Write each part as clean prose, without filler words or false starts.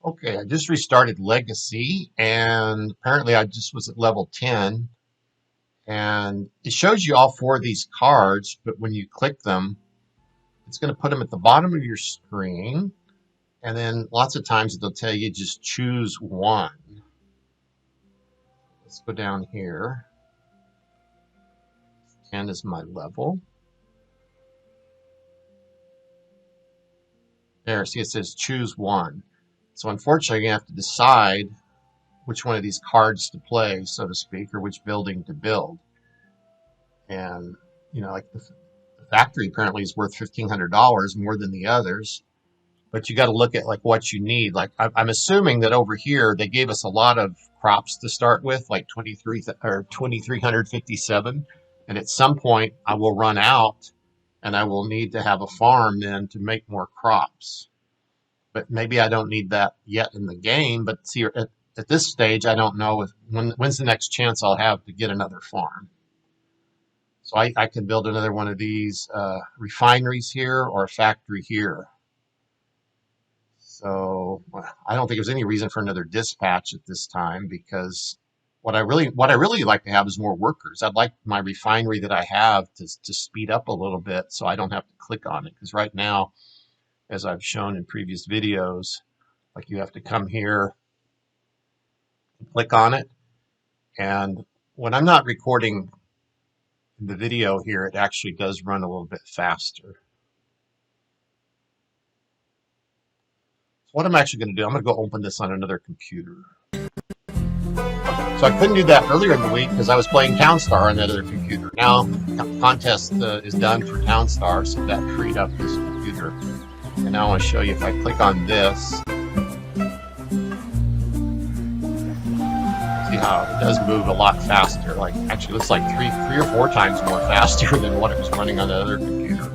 Okay, I just restarted Legacy, and apparently I just was at level 10, and it shows you all four of these cards, but when you click them, it's going to put them at the bottom of your screen, and then lots of times it'll tell you just choose one. Let's go down here. 10 is my level. There, see it says choose one. So unfortunately, you have to decide which one of these cards to play, so to speak, or which building to build. And, like the factory apparently is worth $1,500 more than the others. But you got to look at like what you need. Like I'm assuming that over here they gave us a lot of crops to start with, like 2,357. And at some point I will run out and I will need to have a farm then to make more crops. But maybe I don't need that yet in the game. But see, at this stage, I don't know when's the next chance I'll have to get another farm. So I can build another one of these refineries here or a factory here. So I don't think there's any reason for another dispatch at this time, because what I really like to have is more workers. I'd like my refinery that I have to speed up a little bit so I don't have to click on it. Because right now, as I've shown in previous videos, like you have to come here, click on it, and when I'm not recording the video here, it actually does run a little bit faster. What I'm actually going to do, I'm going to go open this on another computer. So I couldn't do that earlier in the week because I was playing Townstar on that other computer. Now, the contest is done for Townstar, so that freed up this computer. And now I want to show you, if I click on this, see how it does move a lot faster. Like, actually, it looks like three or four times more faster than what it was running on the other computer.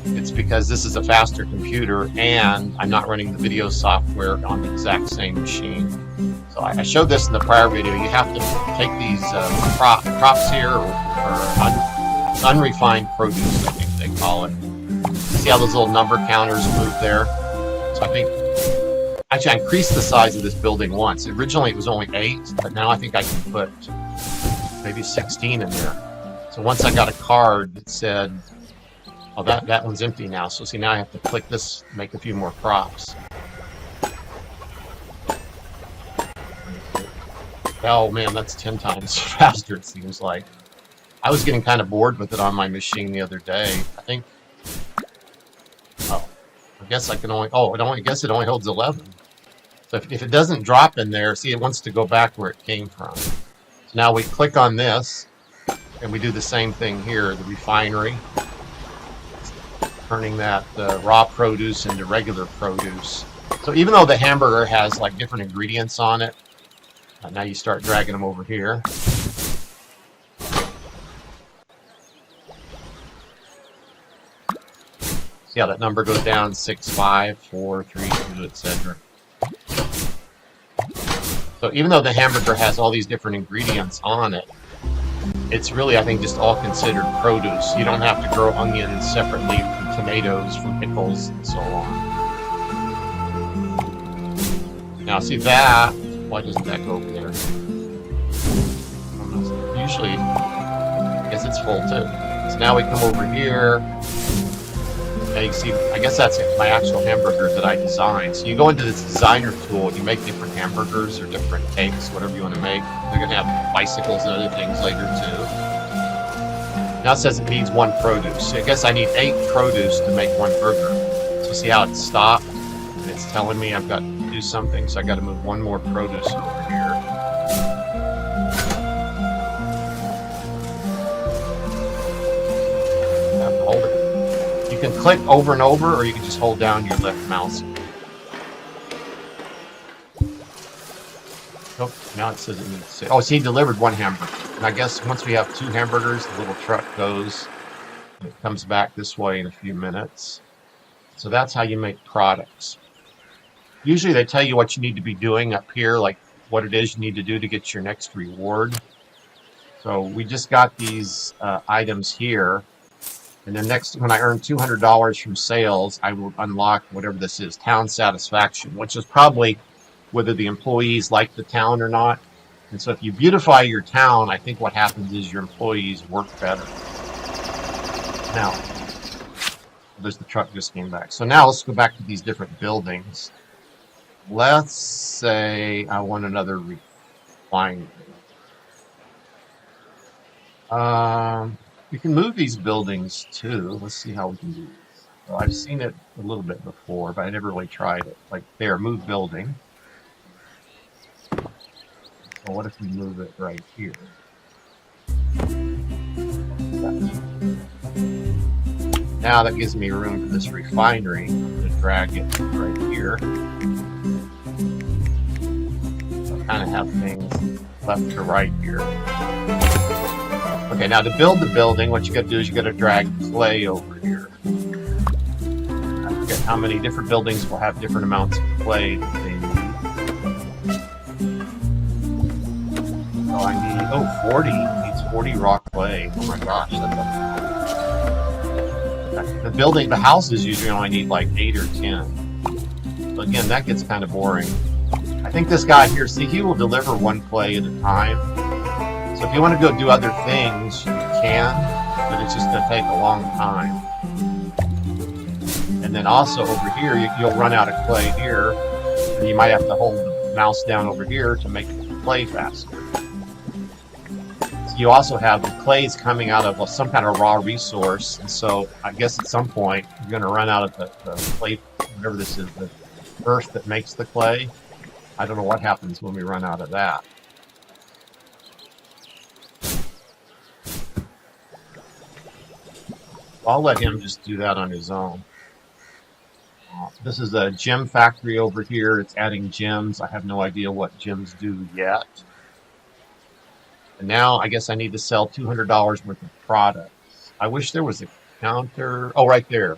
It's because this is a faster computer and I'm not running the video software on the exact same machine. So I showed this in the prior video. You have to take these crops here, or unrefined produce, I think they call it. See how those little number counters move there? So I think, actually I increased the size of this building once. Originally it was only 8, but now I think I can put maybe 16 in there. So once I got a card that said, oh, that one's empty now. So see, now I have to click this, make a few more crops. Oh man, that's 10 times faster, it seems like. I was getting kind of bored with it on my machine the other day. I think, oh, I guess I can only, I guess it only holds 11. So if it doesn't drop in there, see, it wants to go back where it came from. So now we click on this, and we do the same thing here, the refinery. Turning that raw produce into regular produce. So even though the hamburger has like different ingredients on it, now you start dragging them over here. See how that number goes down, 6, 5, 4, 3, 2, etc. So even though the hamburger has all these different ingredients on it, it's really, I think, just all considered produce. You don't have to grow onions separately from tomatoes, from pickles, and so on. Now, see that? Why doesn't that go over there? Usually, I guess it's full too. So now we come over here. Now you can see, I guess that's my actual hamburger that I designed. So you go into this designer tool, you make different hamburgers or different cakes, whatever you want to make. They're going to have bicycles and other things later too. Now it says it needs 1 produce. So I guess I need 8 produce to make 1 burger. So see how it's stopped? And it's telling me I've got to do something, so I got to move 1 more produce over here. Hold it. You can click over and over, or you can just hold down your left mouse. Oh, now it says it needs to. Oh, see, he delivered 1 hamburger. And I guess once we have 2 hamburgers, the little truck goes. It comes back this way in a few minutes. So that's how you make products. Usually they tell you what you need to be doing up here, like what it is you need to do to get your next reward. So we just got these items here. And then next, when I earn $200 from sales, I will unlock whatever this is, Town Satisfaction, which is probably whether the employees like the town or not. And so if you beautify your town, I think what happens is your employees work better. Now, there's the truck just came back. So now let's go back to these different buildings. Let's say I want another refinery. We can move these buildings too. Let's see how we can do this. Well, I've seen it a little bit before, but I never really tried it. Like there, move building. Well, what if we move it right here? Now that gives me room for this refinery to drag it right here. So I kind of have things left to right here. Okay, now to build the building, what you got to do is you got to drag clay over here. I forget how many different buildings will have different amounts of clay that they need. So I need 40. It needs 40 raw clay. Oh my gosh, the houses usually only need like 8 or 10. So again, that gets kind of boring. I think this guy here, see, he will deliver one clay at a time. So if you want to go do other things, you can, but it's just going to take a long time. And then also over here, you'll run out of clay here, and you might have to hold the mouse down over here to make the clay faster. So you also have the clays coming out of some kind of raw resource, and so I guess at some point you're going to run out of the clay, whatever this is, the earth that makes the clay. I don't know what happens when we run out of that. I'll let him just do that on his own. This is a gem factory over here. It's adding gems. I have no idea what gems do yet. And now I guess I need to sell $200 worth of products. I wish there was a counter. Oh, right there.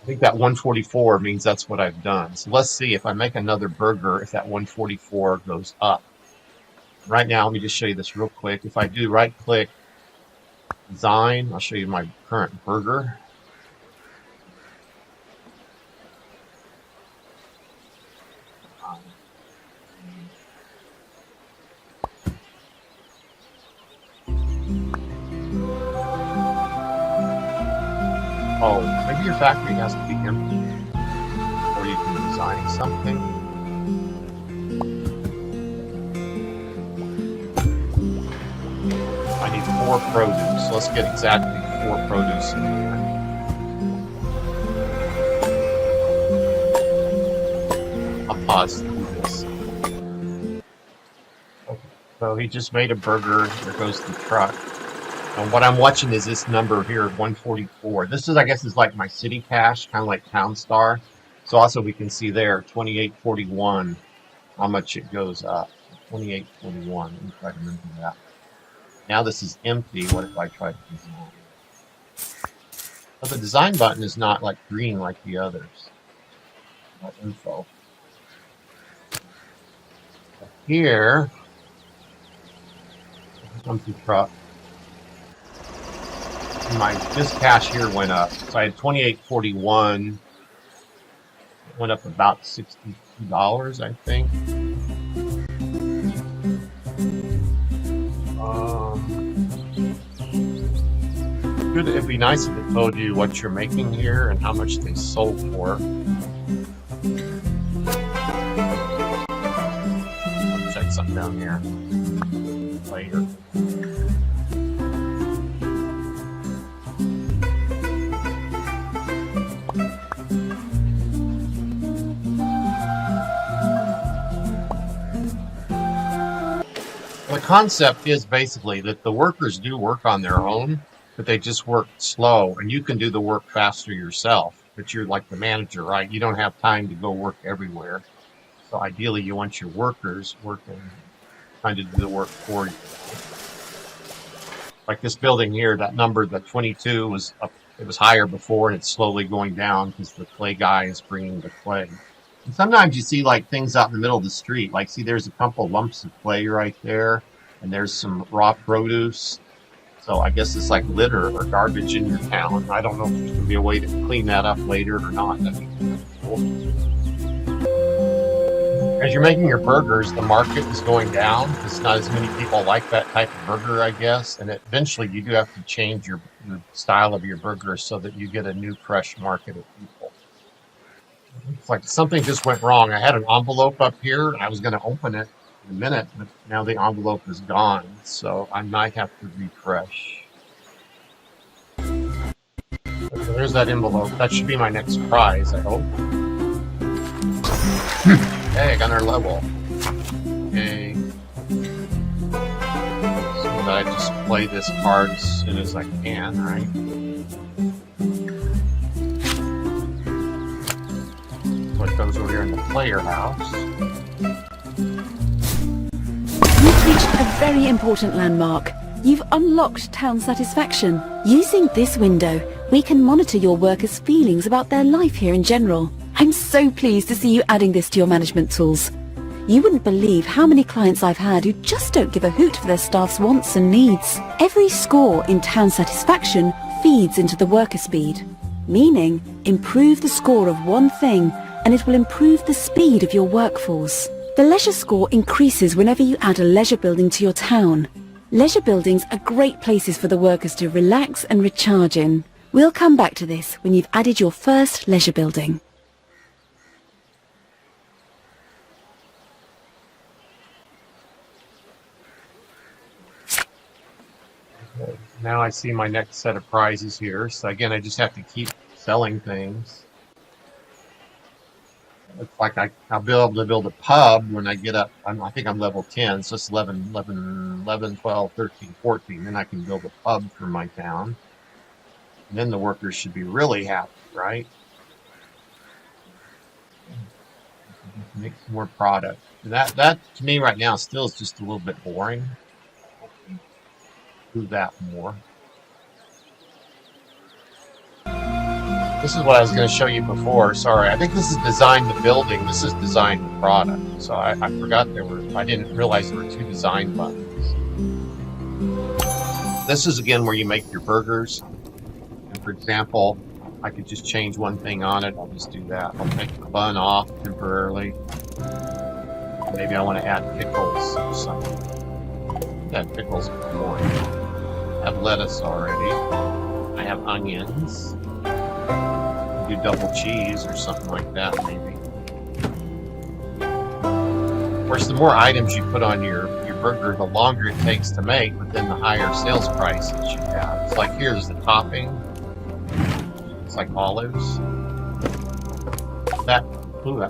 I think that 144 means that's what I've done. So let's see if I make another burger, if that 144 goes up. Right now, let me just show you this real quick. If I do right click, design, I'll show you my current burger. Oh, maybe your factory has to be empty before you can design something. I need 4 produce. So let's get exactly 4 produce in here. I'll pause through this. Okay, so he just made a burger. There goes the truck. And what I'm watching is this number here, 144. This is, I guess, is like my city cash, kind of like TownStar. So also we can see there, 2841, how much it goes up. 2841. Let me try to remember that. Now this is empty. What if I try to design? Well, the design button is not like green like the others. Not info. Here, comes the truck. This cash here went up. So I had 2841. It went up about $62, I think. It'd be nice if it told you what you're making here and how much they sold for. I'll check something down here later. The concept is basically that the workers do work on their own, but they just work slow, and you can do the work faster yourself. But you're like the manager, right? You don't have time to go work everywhere. So ideally, you want your workers working, trying to do the work for you. Like this building here, that number, the 22 was up. It was higher before, and it's slowly going down because the clay guy is bringing the clay. And sometimes you see like things out in the middle of the street. Like, see, there's a couple lumps of clay right there, and there's some raw produce. So I guess it's like litter or garbage in your town. I don't know if there's going to be a way to clean that up later or not. That'd be cool. as you're making your burgers, the market is going down. It's not as many people like that type of burger, I guess. And eventually you do have to change your style of your burger so that you get a new fresh market of people. It's like something just went wrong. I had an envelope up here. I was going to open it in a minute, but now the envelope is gone. So I might have to refresh. So there's that envelope. That should be my next prize, I hope. Hey, I got another level. Okay. So I just play this card as soon as I can, right? What goes over here in the player house. You've reached a very important landmark. You've unlocked town satisfaction. Using this window, we can monitor your workers' feelings about their life here in general. I'm so pleased to see you adding this to your management tools. You wouldn't believe how many clients I've had who just don't give a hoot for their staff's wants and needs. Every score in town satisfaction feeds into the worker speed, meaning improve the score of one thing and it will improve the speed of your workforce. The leisure score increases whenever you add a leisure building to your town. Leisure buildings are great places for the workers to relax and recharge in. We'll come back to this when you've added your first leisure building. Now I see my next set of prizes here. So again, I just have to keep selling things. Looks like I'll be able to build a pub when I get up. I think I'm level 10, so it's 11, 12, 13, 14. Then I can build a pub for my town. And then the workers should be really happy, right? Make some more product. That to me right now still is just a little bit boring. Do that more. This is what I was going to show you before. Sorry, I think this is design the building. This is design the product. So I forgot I didn't realize there were two design buttons. This is again where you make your burgers. And for example, I could just change one thing on it. I'll just do that. I'll take the bun off temporarily. Maybe I want to add pickles or something. Yeah, pickles are boring. I have lettuce already. I have onions. Do double cheese or something like that, maybe. Of course, the more items you put on your burger, the longer it takes to make, but then the higher sales price that you have. It's like here's the topping. It's like olives. That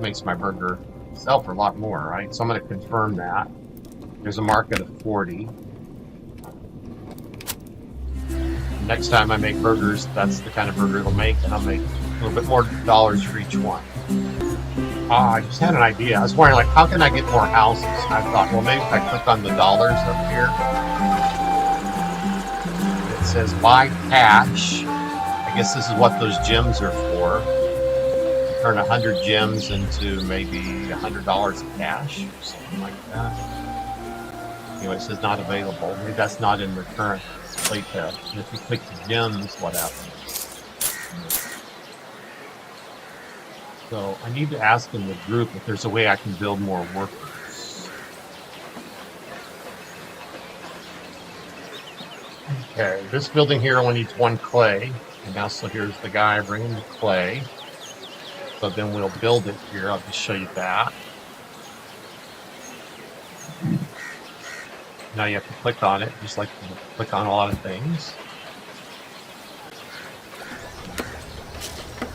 makes my burger sell for a lot more, right? So I'm going to confirm that. There's a market of 40. Next time I make burgers, that's the kind of burger it'll make, and I'll make a little bit more dollars for each one. I just had an idea. I was wondering, like, how can I get more houses? And I thought, well, maybe if I click on the dollars up here, it says buy cash. I guess this is what those gems are for. Turn 100 gems into maybe $100 of cash or something like that. Anyway, it says not available. Maybe that's not in the current playtest. And if you click the gems, what happens? So I need to ask in the group if there's a way I can build more workers. Okay, this building here only needs 1 clay. And now, so here's the guy bringing the clay. So then we'll build it here. I'll just show you that. Now you have to click on it, just like you click on a lot of things.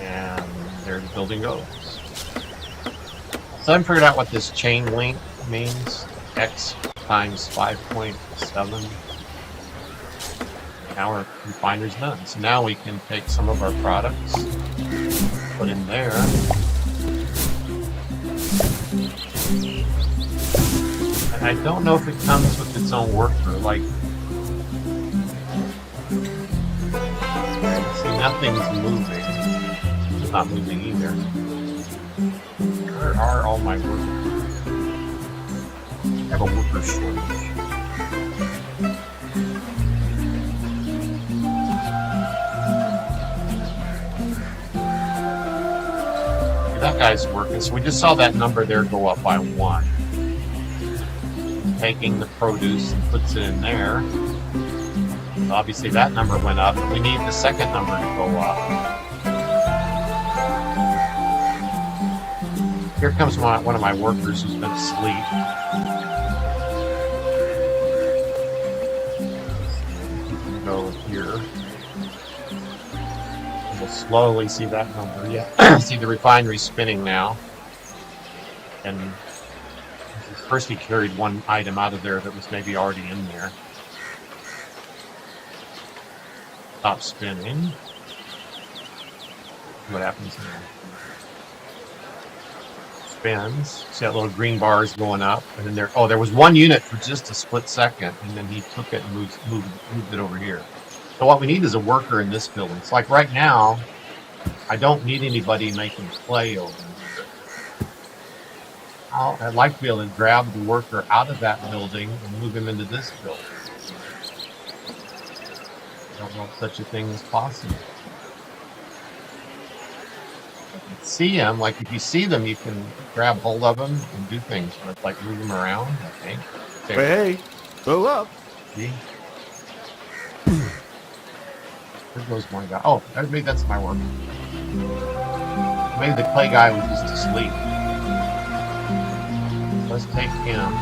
And there the building goes. So I haven't figured out what this chain link means. X times 5.7. Now our refiner's done. So now we can take some of our products, put in there. And I don't know if it comes with its own worker, like, see, nothing's moving. It's not moving either. Where are all my workers? I have a worker shortage. That that guy's working. So we just saw that number there go up by 1. Taking the produce and puts it in there. So obviously that number went up. We need the second number to go up. Here comes one of my workers who's been asleep. Go here. We'll slowly see that number. Yeah, see the refinery spinning now. And first he carried one item out of there that was maybe already in there. Stop spinning. What happens now? Spins. See that little green bar is going up, and then there was one unit for just a split second, and then he took it and moved it over here. So what we need is a worker in this building. It's like right now, I don't need anybody making clay over here. I'd like to be able to grab the worker out of that building and move him into this building. I don't know if such a thing is possible. See them, like if you see them, you can grab hold of them and do things, but like move them around, I think. Hey, go up. See? There goes one guy. Oh, maybe that's my work. Maybe the clay guy was just asleep. Let's take him.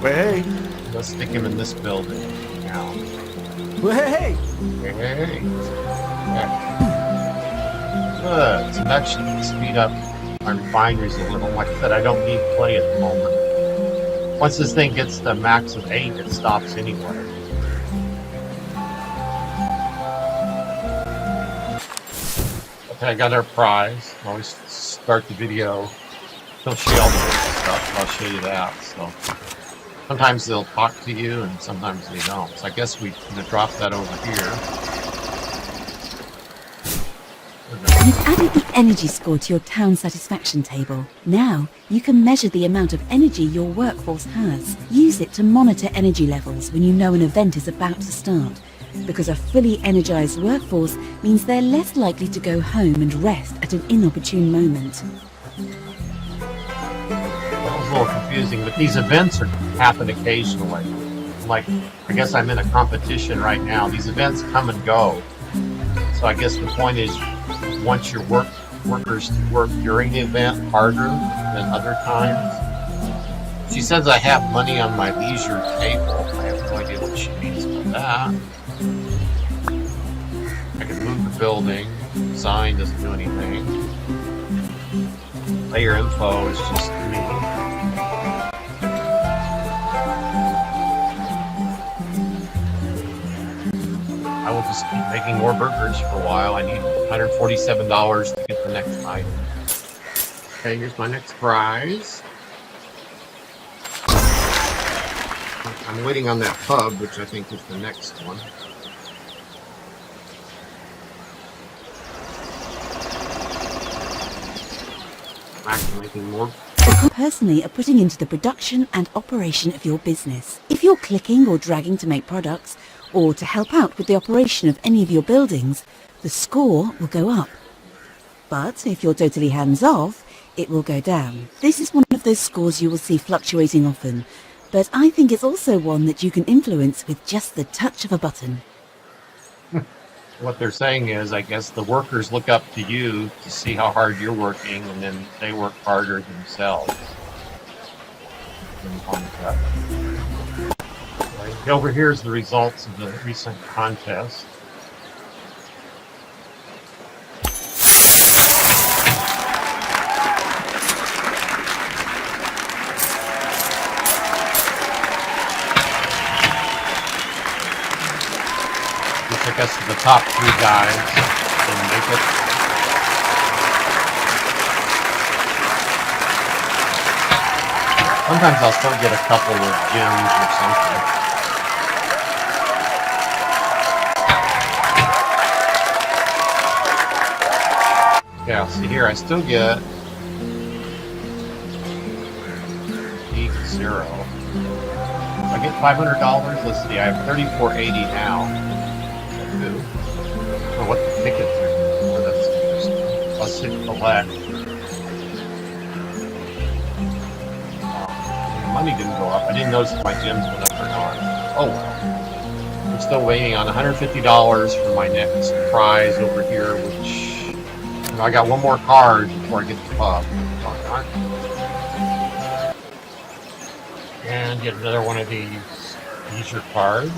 Hey. Let's stick him in this building now. Hey. Hey. Yeah. Good. So that should speed up my refineries a little. Like I said, I don't need clay at the moment. Once this thing gets to a max of 8, it stops anyway. Okay, I got our prize. I always start the video. They'll show you all the stuff. I'll show you that. So sometimes they'll talk to you, and sometimes they don't. So I guess we're going to drop that over here. You've added the energy score to your town satisfaction table. Now, you can measure the amount of energy your workforce has. Use it to monitor energy levels when you know an event is about to start, because a fully energized workforce means they're less likely to go home and rest at an inopportune moment. That was a little confusing, but these events happen occasionally. Like, I guess I'm in a competition right now. These events come and go. So I guess the point is, want your workers to work during the event harder than other times. She says I have money on my leisure table. I have no idea what she means by that. I can move the building. Design doesn't do anything. Player info is just me. I will just keep making more burgers for a while. I need $147 to get the next item. Okay, here's my next prize. I'm waiting on that pub, which I think is the next one. Back to making more. Personally are putting into the production and operation of your business. If you're clicking or dragging to make products, or to help out with the operation of any of your buildings, the score will go up. But if you're totally hands-off, it will go down. This is one of those scores you will see fluctuating often, but I think it's also one that you can influence with just the touch of a button. What they're saying is, I guess the workers look up to you to see how hard you're working, and then they work harder themselves. Right, over here is the results of the recent contest. I guess the top 3 guys didn't make it. Sometimes I'll still get a couple of gems or something. Yeah, see here, I still get 0. I get $500. Let's see, I have $34.80 now. Oh, what the tickets are. Oh, that's interesting. Oh, Let's hit collect. Money didn't go up. I didn't notice if my gems went up or not. Oh well. I'm still waiting on $150 for my next prize over here, which, you know, I got one more card before I get the pub. And get another one of these leisure cards.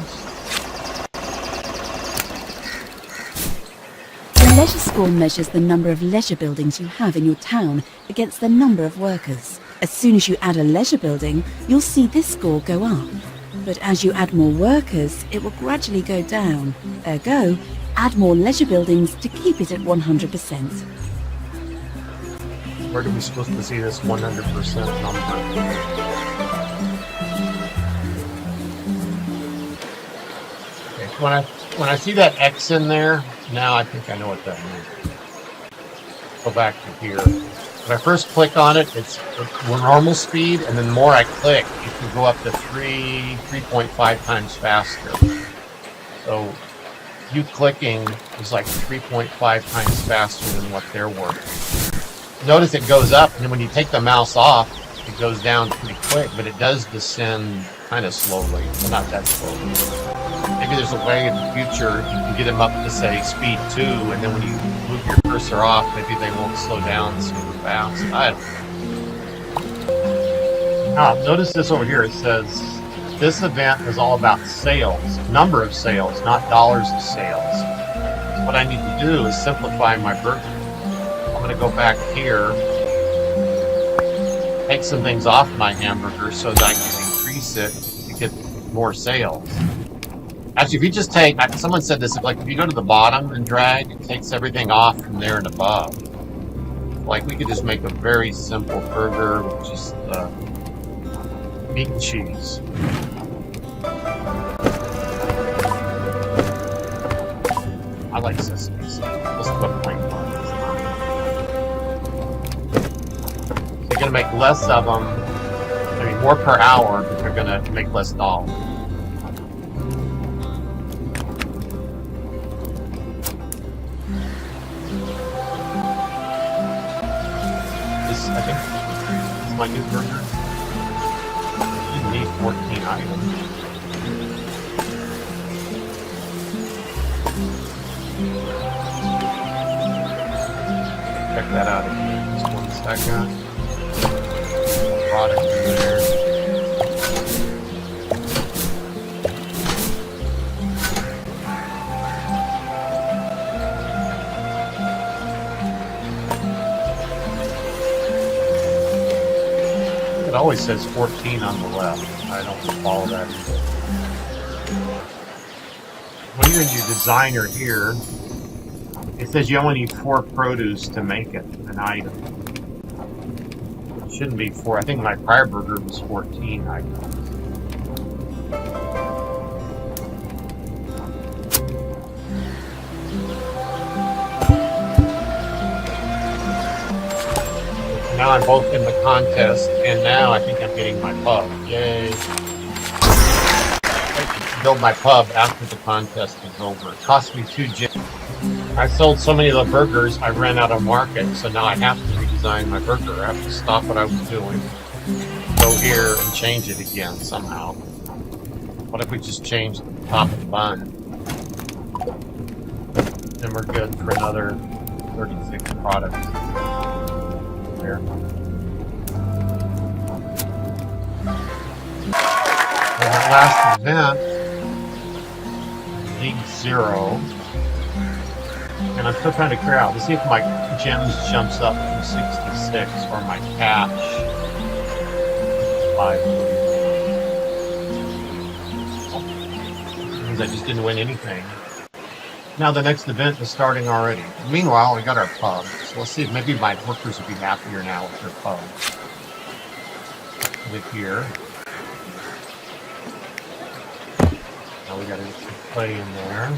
The leisure score measures the number of leisure buildings you have in your town against the number of workers. As soon as you add a leisure building, you'll see this score go up. But as you add more workers, it will gradually go down. Ergo, add more leisure buildings to keep it at 100%. Where are we supposed to see this 100% number? When I see that X in there, now I think I know what that means. Go back to here. When I first click on it, it's normal speed, and then the more I click, it can go up to 3.5 times faster. So you clicking is like 3.5 times faster than what they're working. Notice it goes up, and then when you take the mouse off, it goes down pretty quick, but it does descend kind of slowly. Well, not that slowly. Maybe there's a way in the future you can get them up to, say, speed 2, and then when you move your cursor off, maybe they won't slow down super fast. I don't know. Notice this over here. It says, this event is all about sales, number of sales, not dollars of sales. So what I need to do is simplify my burger. I'm going to go back here, take some things off my hamburger so that I can increase it to get more sales. Actually, if you just take, someone said this, if you go to the bottom and drag, it takes everything off from there and above. Like, we could just make a very simple burger with just meat and cheese. I like sesame seeds. Let's put plain one this time. So you're going to make less of them, more per hour, but you're going to make less dollars. I think this is my new burger. Didn't need 14 items. Check that out again. Just 1 second. Product in there. It always says 14 on the left. I don't follow that either. When you're in your designer here, it says you only need 4 produce to make it an item. It shouldn't be 4. I think my prior burger was 14 items. Now I'm both in the contest, and now I think I'm getting my pub. Yay. I can build my pub after the contest is over. It cost me 2 gems. I sold so many of the burgers, I ran out of market, so now I have to redesign my burger. I have to stop what I was doing, go here, and change it again somehow. What if we just change the top of the bun? Then we're good for another 36 products. There. And the last event, League 0, and I'm still trying to clear out. Let's see if my gems jumps up from 66 or my cash 5. Means I just didn't win anything. Now the next event is starting already. Meanwhile, we got our pub. So let's see if maybe my workers will be happier now with their pub. Put it here. Now we got to play in there.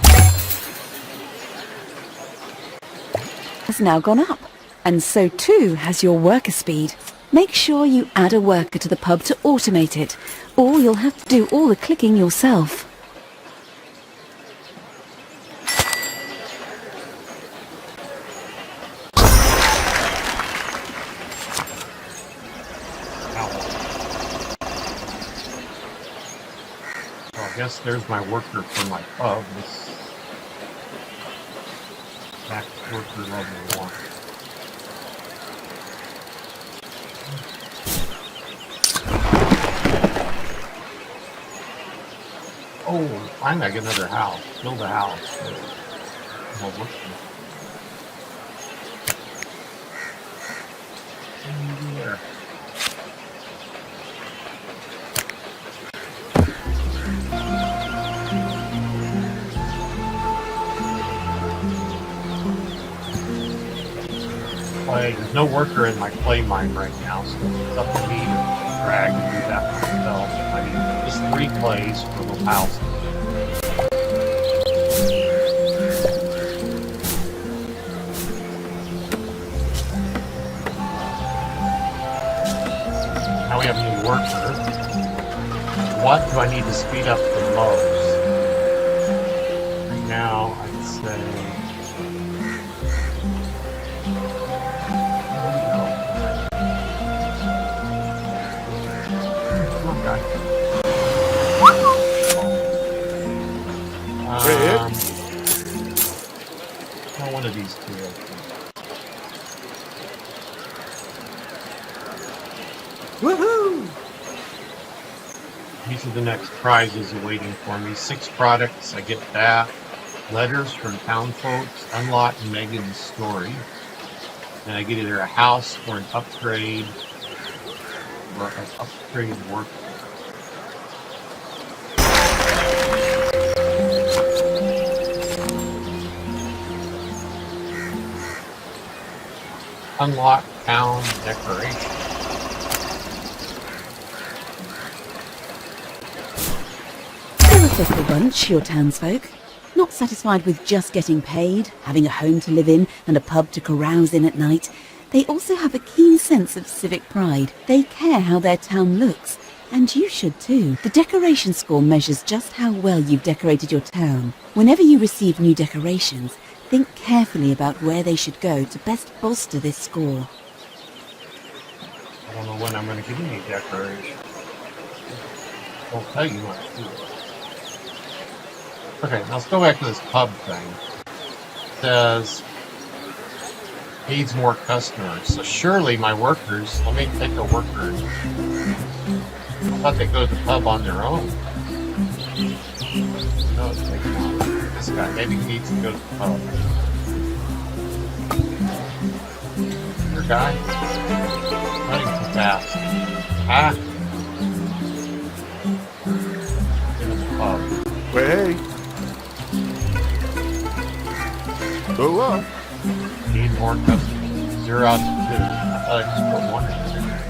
Has now gone up, and so too has your worker speed. Make sure you add a worker to the pub to automate it, or you'll have to do all the clicking yourself. guess there's my worker for my pub. This max worker level 1. Oh, finally I get another house. Build a house. More worker. There. There's no worker in my clay mine right now, so it's up to me to drag and do that myself. I need just 3 clays for the house. Now we have a new worker. What do I need to speed up the most? Right now, I'd say... One of these two. Woohoo! These are the next prizes awaiting for me. 6 products, I get that. Letters from town folks, unlock Megan's story. And I get either a house or an upgrade or an upgraded work. Unlock town decoration. They're a fickle bunch, your townsfolk. Not satisfied with just getting paid, having a home to live in, and a pub to carouse in at night, they also have a keen sense of civic pride. They care how their town looks, and you should too. The decoration score measures just how well you've decorated your town. Whenever you receive new decorations, think carefully about where they should go to best bolster this score. I don't know when I'm going to get any decorations. I'll tell you what to do. Okay, now let's go back to this pub thing. It says, needs more customers. So surely my workers, let me take a worker. I thought they go to the pub on their own. No, it's like, this guy, maybe he needs to go to the pub. Your guy? Running too fast. Ah! Get in the pub. Hey. Go up. Need more customers. 0 out of 2. I thought I just put 1 in there.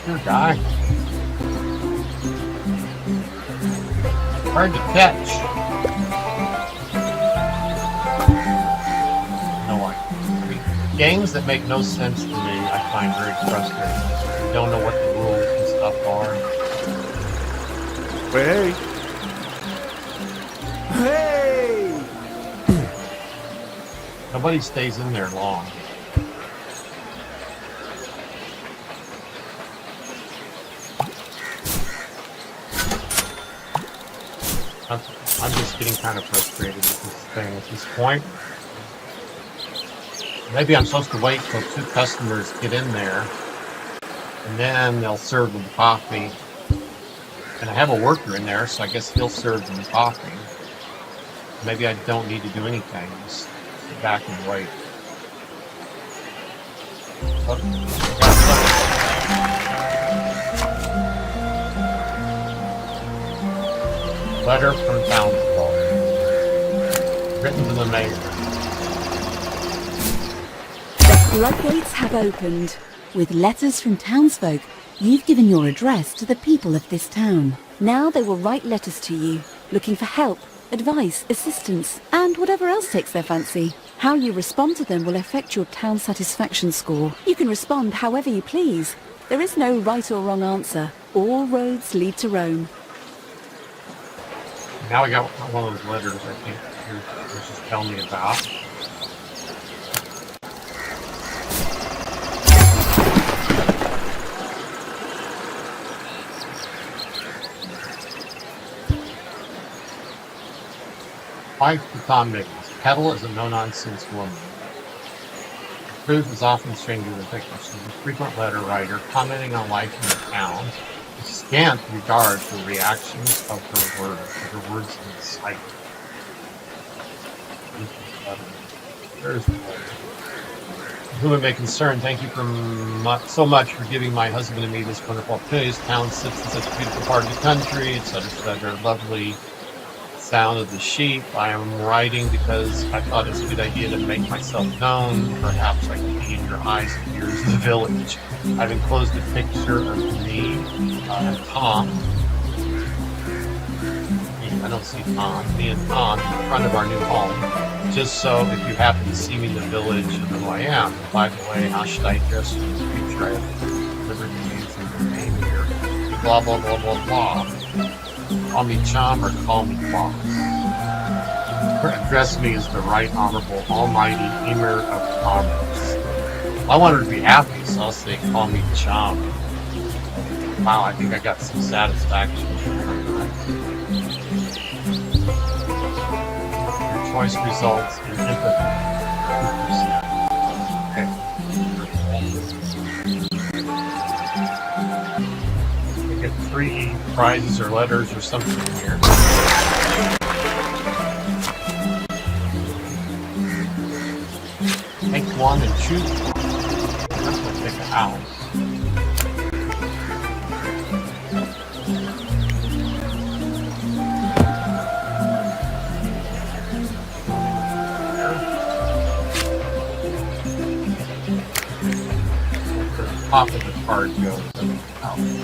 Good guy. Hard to catch. No idea. Games that make no sense to me, I find very frustrating. You don't know what the rules and stuff are. Hey. Hey. Nobody stays in there long. I'm just getting kind of frustrated with this thing at this point. Maybe I'm supposed to wait till 2 customers get in there, and then they'll serve them coffee. And I have a worker in there, so I guess he'll serve them coffee. Maybe I don't need to do anything. Just sit back and wait. Letter from townsfolk. Written to the mayor. The floodgates have opened. With letters from townsfolk, you've given your address to the people of this town. Now they will write letters to you, looking for help, advice, assistance, and whatever else takes their fancy. How you respond to them will affect your town satisfaction score. You can respond however you please. There is no right or wrong answer. All roads lead to Rome. Now I got one of those letters I think you're just telling me about. Wife to Tom Mickens. Petal is a no-nonsense woman. Truth is often stranger than fiction. She's a frequent letter writer, commenting on life in the town, with scant regard for reactions of her words in sight. There's the letter. Whom it may concern, thank you so much for giving my husband and me this wonderful opportunity. This town sits in such a beautiful part of the country, etc. Lovely sound of the sheep. I am writing because I thought it was a good idea to make myself known. Perhaps I can be in your eyes and ears of the village. I've enclosed a picture of me and Tom. I don't see Tom. Me and Tom in front of our new home. Just so if you happen to see me in the village, you know who I am. And by the way, how should I address you in the future? I have liberty using your name here. Blah, blah, blah, blah, blah. Call me Chum or call me Boss. Address me as the Right Honorable Almighty Emir of Commerce. I want her to be happy, so I'll say call me Chum. Wow, I think I got some satisfaction. Your choice results in empathy. Okay. Get 3 prizes or letters or something here. Take one and choose one. I'm going to take a house. The top of the card goes in the house.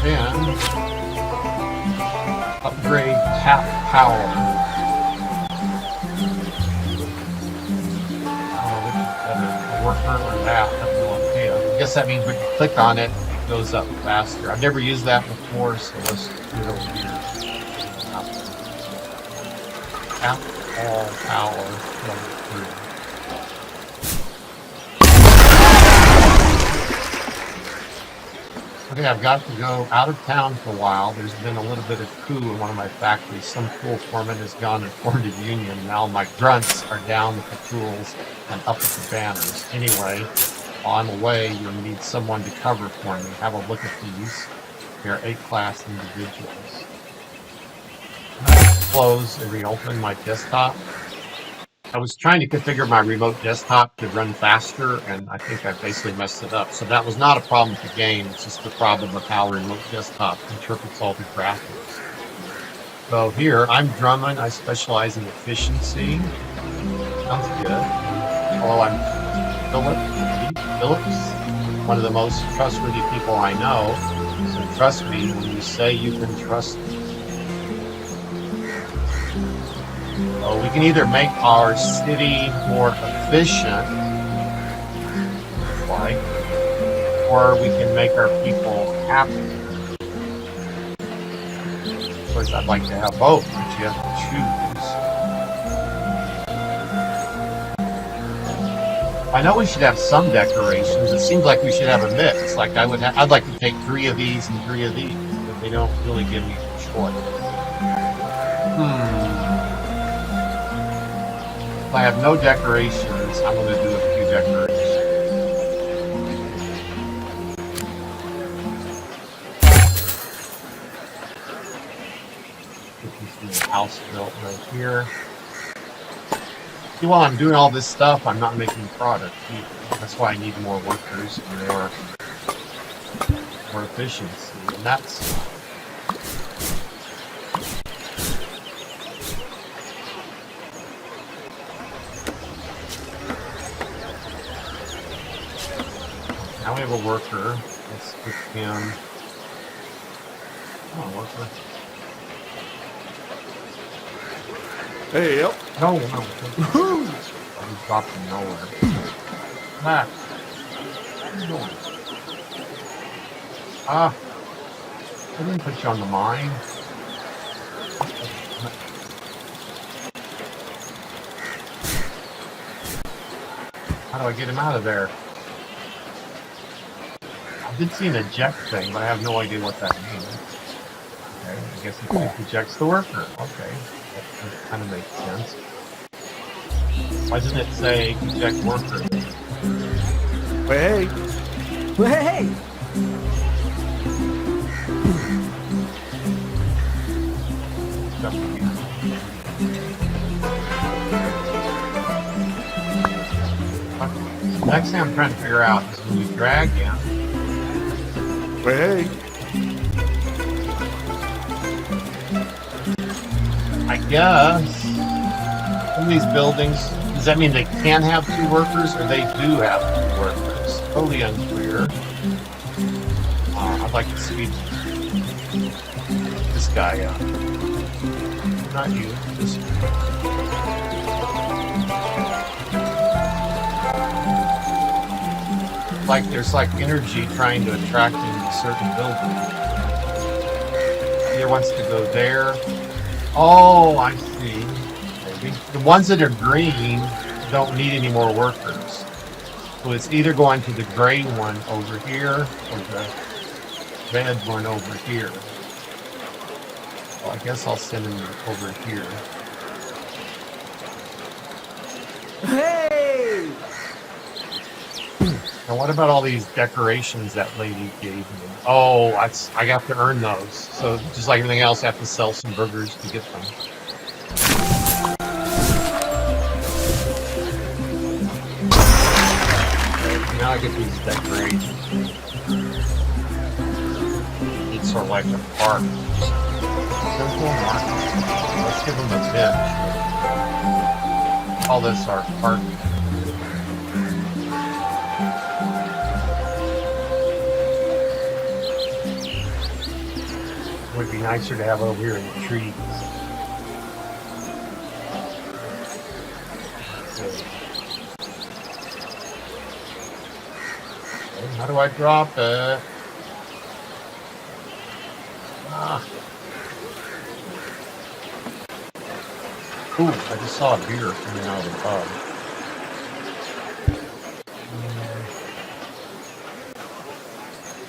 And upgrade tap power. Which is better, a worker or that? I have no idea. I guess that means when you click on it, it goes up faster. I've never used that before, so let's do it over here. Tap all power number 3. Okay, I've got to go out of town for a while. There's been a little bit of coup in one of my factories. Some tool foreman has gone and formed a union. Now my grunts are down with the tools and up with the banners. Anyway, while I'm away, you'll need someone to cover for me. Have a look at these. They're A-class individuals. Close and reopen my desktop. I was trying to configure my remote desktop to run faster, and I think I basically messed it up. So that was not a problem with the game, it's just the problem of how remote desktop interprets all the graphics. So here, I'm Drummond, I specialize in efficiency. Sounds good. Hello, I'm Phillips, one of the most trustworthy people I know. So trust me when you say you can trust me. So we can either make our city more efficient, like, or we can make our people happy. Of course, I'd like to have both, but you have to choose. I know we should have some decorations. It seems like we should have a mix. Like I'd like to take 3 of these and 3 of these, but they don't really give me a choice. If I have no decorations, I'm going to do a few decorations. Get this little house built right here. See, while I'm doing all this stuff, I'm not making product either. That's why I need more workers and more efficiency. And that's now we have a worker. Let's put him. Oh, worker. Hey, yep. No. I'm dropping nowhere. Max, what are you doing? I didn't put you on the mine. How do I get him out of there? I did see an eject thing, but I have no idea what that means. Okay. guess it projects the worker. Okay, that kind of makes sense. Why doesn't it say project worker? Hey. Hey! Next thing I'm trying to figure out is when you drag him. Hey. I guess in these buildings, does that mean they can have 2 workers or they do have 2 workers? Totally unclear. I'd like to speed this guy up. Not you, this like there's like energy trying to attract him to a certain building. Either wants to go there. Oh, I see. Maybe. The ones that are green don't need any more workers. So it's either going to the gray one over here or the red one over here. Well, I guess I'll send him over here. Hey! And what about all these decorations that lady gave me? Oh, I have to earn those. So just like everything else, I have to sell some burgers to get them. Now I get these decorations. It's sort of like a park. Simple market. Let's give them a bench. Call this our park. It would be nicer to have over here in the trees. Okay, how do I drop it? Ooh, I just saw a beer coming out of the pub.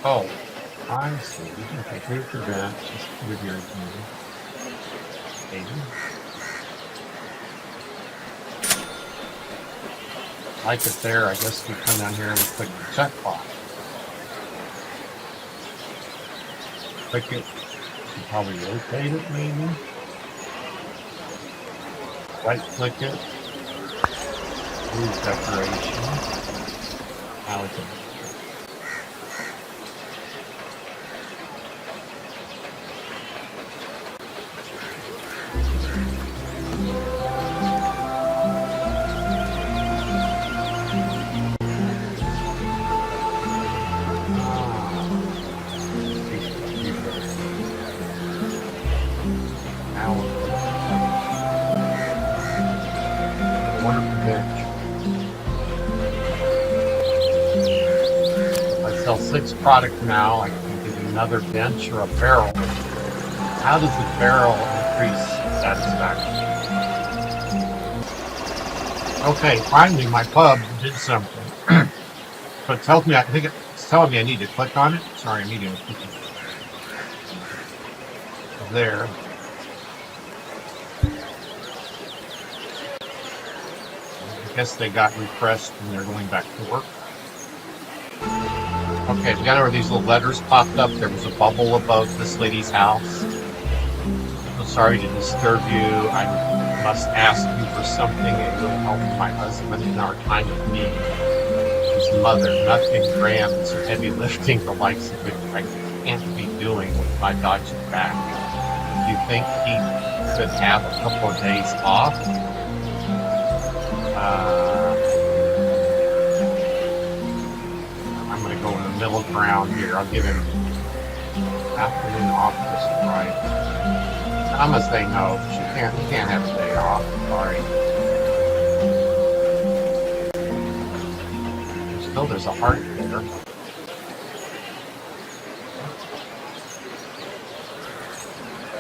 Oh, I see. Okay, here's the bench. Just put it here again. Maybe. Like it there, I guess we come down here and we click the checkbox. Click it. You probably rotate it, maybe. Right click it. Move decoration. Now it's a wonderful bench. If I sell 6 products now, I can get another bench or a barrel. How does the barrel increase satisfaction? Okay, finally my pub did something. So it tells me, I think it's telling me I need to click on it. Sorry, I'm eating a cookie. There. I guess they got refreshed and they're going back to work. Okay, we got where these little letters popped up. There was a bubble above this lady's house. I'm sorry to disturb you. I must ask you for something. It will help my husband in our time of need. His mother, nothing grand, so heavy lifting the likes of which I can't be doing with my dodgy back. Do you think he could have a couple of days off? I'm going to go in the middle ground here. I'll give him afternoon off this Friday. I'm going to say no. He can't have a day off. Sorry. Still, there's a heart there.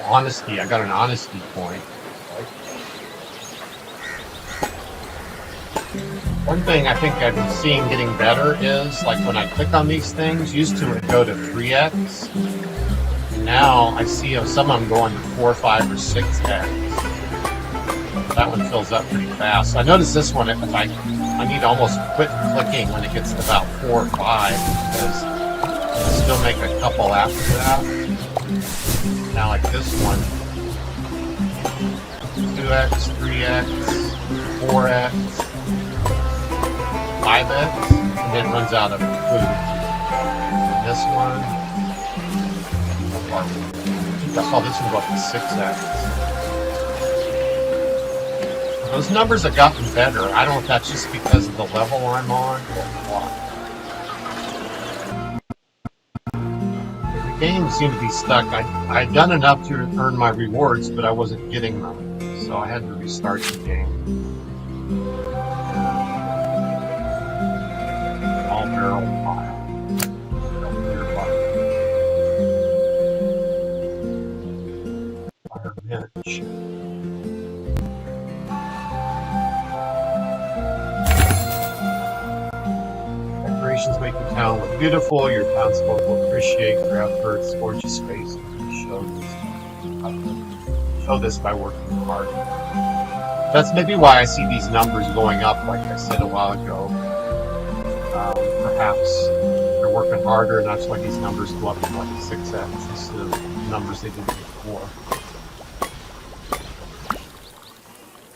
Honesty. I got an honesty point. One thing I think I've been seeing getting better is, like when I click on these things, used to it go to 3x. Now I see some of them going to 4, 5, or 6 eggs. That one fills up pretty fast. I noticed this one, if I need to almost quit clicking when it gets to about 4 or 5 because it'll still make a couple after that. Now like this one, 2x, 3x, 4x, 5x, and then runs out of food. And this one, I think I saw this one go up to 6x. Those numbers have gotten better. I don't know if that's just because of the level I'm on or what. The game seemed to be stuck. I'd done enough to earn my rewards, but I wasn't getting them. So I had to restart the game. All barrel fire. Fire bench. Decorations make the town look beautiful. Your townsfolk will appreciate your efforts, gorgeous space, and show this by working hard. That's maybe why I see these numbers going up, like I said a while ago. Perhaps they're working harder, and that's why these numbers go up to like 6x instead of the numbers they did before.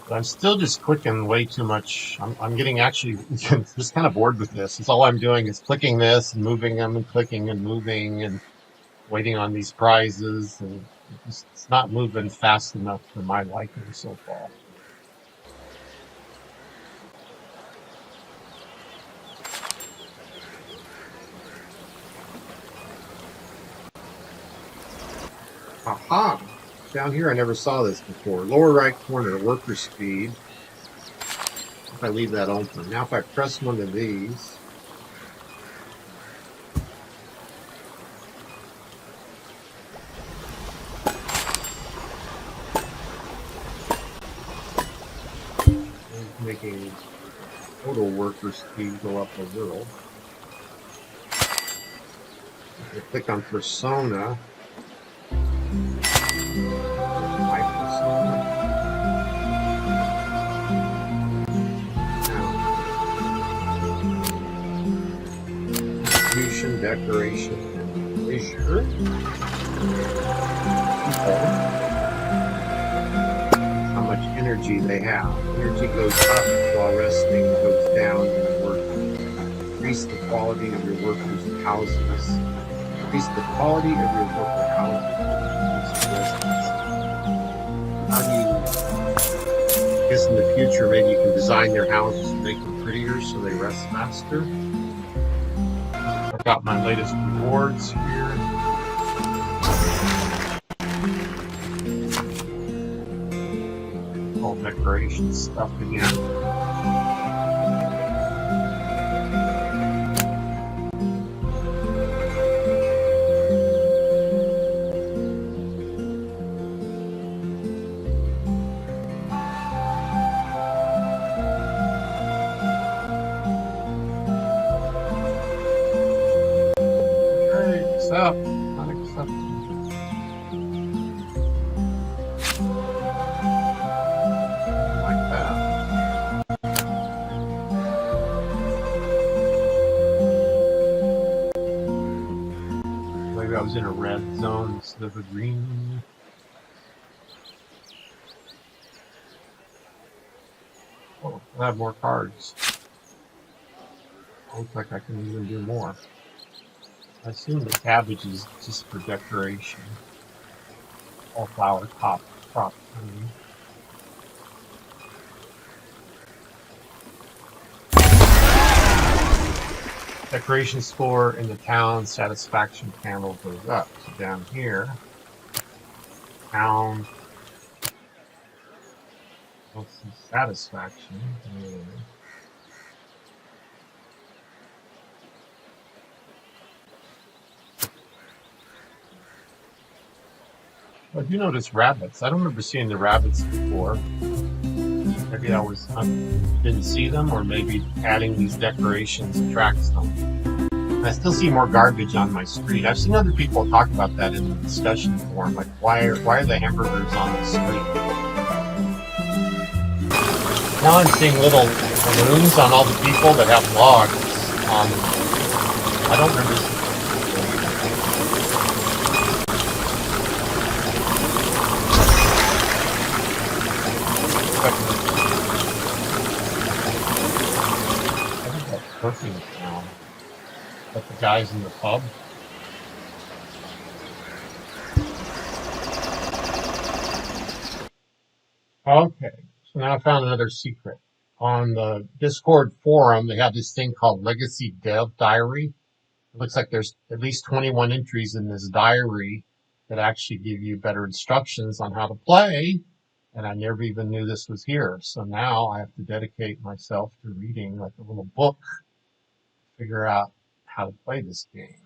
But I'm still just clicking way too much. I'm getting actually just kind of bored with this. It's all I'm doing is clicking this and moving them and clicking and moving and waiting on these prizes, and it's not moving fast enough for my liking so far. Aha! Down here I never saw this before. Lower right corner, worker speed. If I leave that open. Now if I press one of these, making total worker speed go up a little. I click on persona. My persona. Distribution, decoration, and leisure. How much energy they have. Energy goes up while resting, goes down when working. Increase the quality of your workers' houses. Increase the quality of your worker houses. How do you, I guess in the future, maybe you can design their houses and make them prettier so they rest faster. I've got my latest rewards here. All decoration stuff again. Accept. Not accepting. Like that. Maybe I was in a red zone instead of a green. Oh, I have more cards. Looks like I can even do more. I assume the cabbage is just for decoration. All flower crop. Decoration score in the town satisfaction panel goes up. So down here, town. What's the satisfaction? I do notice rabbits. I don't remember seeing the rabbits before. Maybe I didn't see them, or maybe adding these decorations attracts them. I still see more garbage on my street. I've seen other people talk about that in the discussion forum, like why are the hamburgers on the street? Now I'm seeing little balloons on all the people that have logs on them. I don't remember. I think that's perfume now. But the guys in the pub. Okay, so now I found another secret. On the Discord forum, they have this thing called Legacy Dev Diary. It looks like there's at least 21 entries in this diary that actually give you better instructions on how to play. And I never even knew this was here. So now I have to dedicate myself to reading like a little book, to figure out how to play this game.